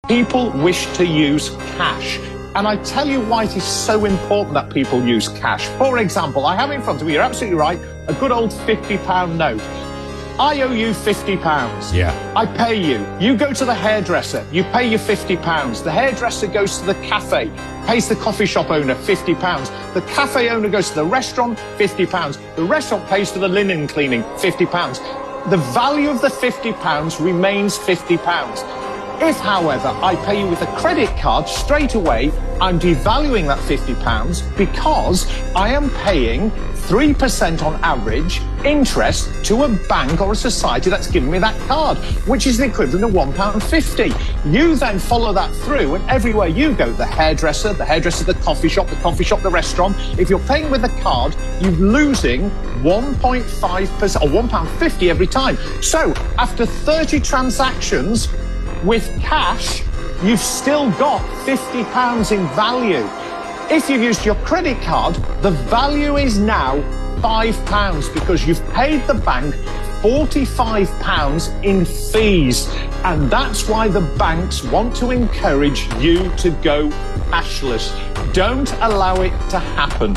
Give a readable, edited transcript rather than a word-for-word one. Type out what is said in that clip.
People wish to use cash. And I tell you why it is so important that people use cash. For example, I have in front of me, you're absolutely right, a good old £50 note. I owe you £50. Yeah. I pay you. You go to the hairdresser. You pay your £50. The hairdresser goes to the cafe, pays the coffee shop owner £50. The cafe owner goes to the restaurant, £50. The restaurant pays for the linen cleaning, £50. The value of the £50 remains £50. If, however, I pay you with a credit card straight away, I'm devaluing that £50 because I am paying 3% on average interest to a bank or a society that's given me that card, which is the equivalent of £1.50. You then follow that through, and everywhere you go, the hairdresser, the coffee shop, the restaurant, if you're paying with a card, you're losing 1.5% or £1.50 every time. So after 30 transactions with cash, you've still got £50 in value. If you've used your credit card, the value is now £5 because you've paid the bank £45 in fees. And that's why the banks want to encourage you to go cashless. Don't allow it to happen.